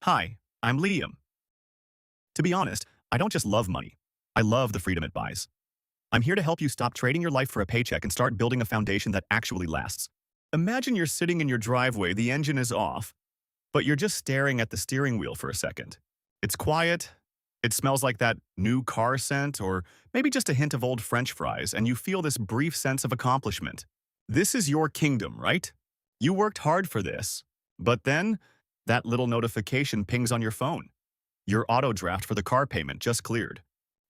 Hi, I'm Liam. To be honest, I don't just love money. I love the freedom it buys. I'm here to help you stop trading your life for a paycheck and start building a foundation that actually lasts. Imagine you're sitting in your driveway, the engine is off, but you're just staring at the steering wheel for a second. It's quiet, it smells like that new car scent, or maybe just a hint of old French fries, and you feel this brief sense of accomplishment. This is your kingdom, right? You worked hard for this. But then, that little notification pings on your phone. Your auto draft for the car payment just cleared.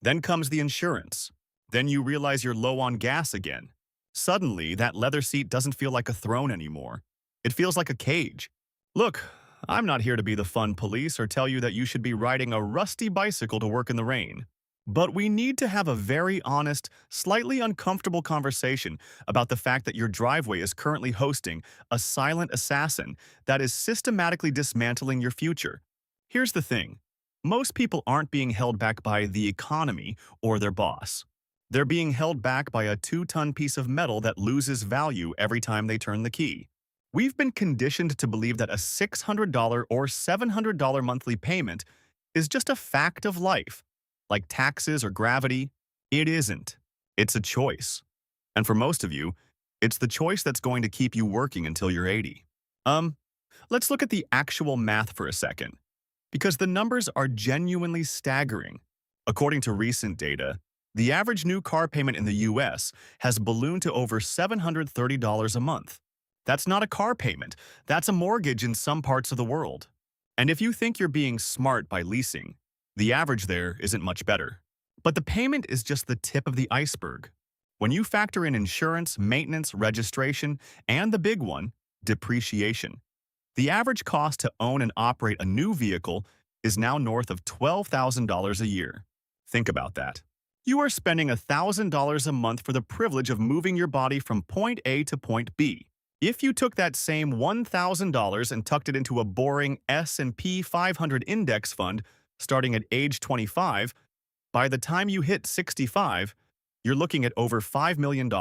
Then comes the insurance. Then you realize you're low on gas again. Suddenly, that leather seat doesn't feel like a throne anymore. It feels like a cage. Look, I'm not here to be the fun police or tell you that you should be riding a rusty bicycle to work in the rain. But we need to have a very honest, slightly uncomfortable conversation about the fact that your driveway is currently hosting a silent assassin that is systematically dismantling your future. Here's the thing. Most people aren't being held back by the economy or their boss. They're being held back by a 2-ton piece of metal that loses value every time they turn the key. We've been conditioned to believe that a $600 or $700 monthly payment is just a fact of life, like taxes or gravity. It isn't. It's a choice. And for most of you, it's the choice that's going to keep you working until you're 80. Let's look at the actual math for a second, because the numbers are genuinely staggering. According to recent data, the average new car payment in the US has ballooned to over $730 a month. That's not a car payment. That's a mortgage in some parts of the world. And if you think you're being smart by leasing, the average there isn't much better. But the payment is just the tip of the iceberg. When you factor in insurance, maintenance, registration, and the big one, depreciation, the average cost to own and operate a new vehicle is now north of $12,000 a year. Think about that. You are spending $1,000 a month for the privilege of moving your body from point A to point B. If you took that same $1,000 and tucked it into a boring S&P 500 index fund starting at age 25, by the time you hit 65, you're looking at over $5 million.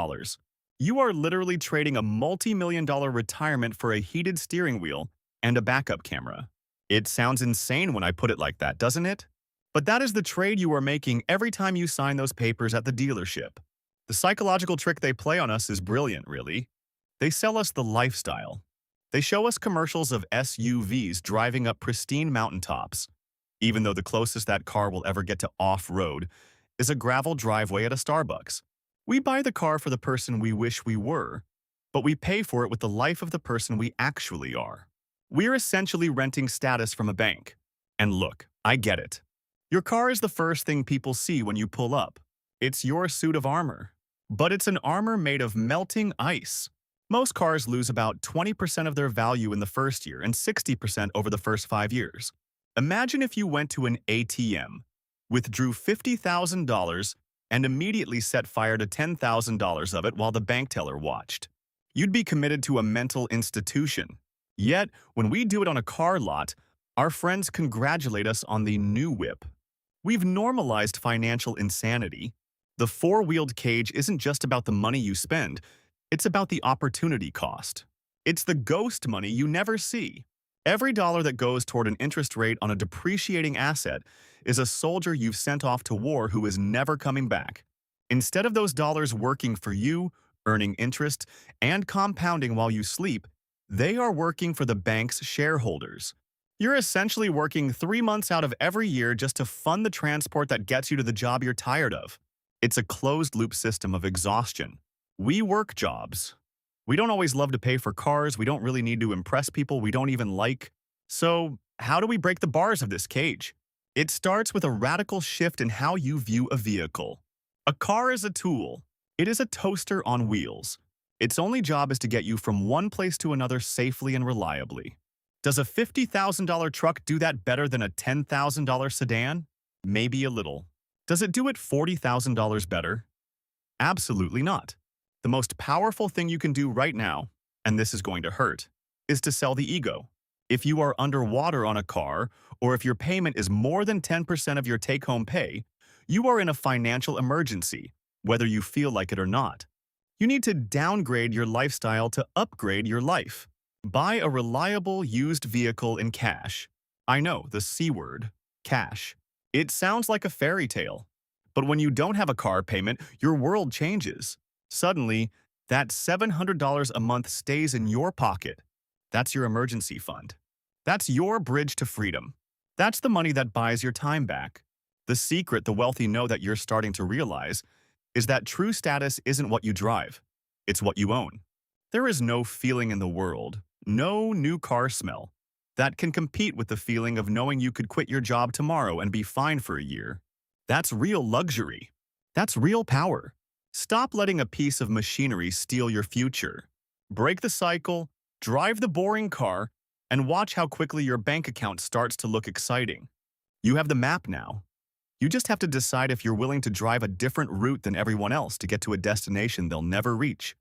You are literally trading a multi-million-dollar retirement for a heated steering wheel and a backup camera. It sounds insane when I put it like that, doesn't it? But that is the trade you are making every time you sign those papers at the dealership. The psychological trick they play on us is brilliant, really. They sell us the lifestyle. They show us commercials of SUVs driving up pristine mountaintops, even though the closest that car will ever get to off-road is a gravel driveway at a Starbucks. We buy the car for the person we wish we were, but we pay for it with the life of the person we actually are. We're essentially renting status from a bank. And look, I get it. Your car is the first thing people see when you pull up. It's your suit of armor. But it's an armor made of melting ice. Most cars lose about 20% of their value in the first year and 60% over the first 5 years. Imagine if you went to an ATM, withdrew $50,000, and immediately set fire to $10,000 of it while the bank teller watched. You'd be committed to a mental institution. Yet, when we do it on a car lot, our friends congratulate us on the new whip. We've normalized financial insanity. The four-wheeled cage isn't just about the money you spend, it's about the opportunity cost. It's the ghost money you never see. Every dollar that goes toward an interest rate on a depreciating asset is a soldier you've sent off to war who is never coming back. Instead of those dollars working for you, earning interest, and compounding while you sleep, they are working for the bank's shareholders. You're essentially working 3 months out of every year just to fund the transport that gets you to the job you're tired of. It's a closed-loop system of exhaustion. We work jobs. We don't always love to pay for cars, we don't really need to impress people we don't even like. So, how do we break the bars of this cage? It starts with a radical shift in how you view a vehicle. A car is a tool. It is a toaster on wheels. Its only job is to get you from one place to another safely and reliably. Does a $50,000 truck do that better than a $10,000 sedan? Maybe a little. Does it do it $40,000 better? Absolutely not. The most powerful thing you can do right now, and this is going to hurt, is to sell the ego. If you are underwater on a car, or if your payment is more than 10% of your take-home pay, you are in a financial emergency, whether you feel like it or not. You need to downgrade your lifestyle to upgrade your life. Buy a reliable used vehicle in cash. I know, the C word, cash. It sounds like a fairy tale. But when you don't have a car payment, your world changes. Suddenly, that $700 a month stays in your pocket. That's your emergency fund. That's your bridge to freedom. That's the money that buys your time back. The secret the wealthy know that you're starting to realize is that true status isn't what you drive. It's what you own. There is no feeling in the world, no new car smell, that can compete with the feeling of knowing you could quit your job tomorrow and be fine for a year. That's real luxury. That's real power. Stop letting a piece of machinery steal your future. Break the cycle, drive the boring car, and watch how quickly your bank account starts to look exciting. You have the map now. You just have to decide if you're willing to drive a different route than everyone else to get to a destination they'll never reach.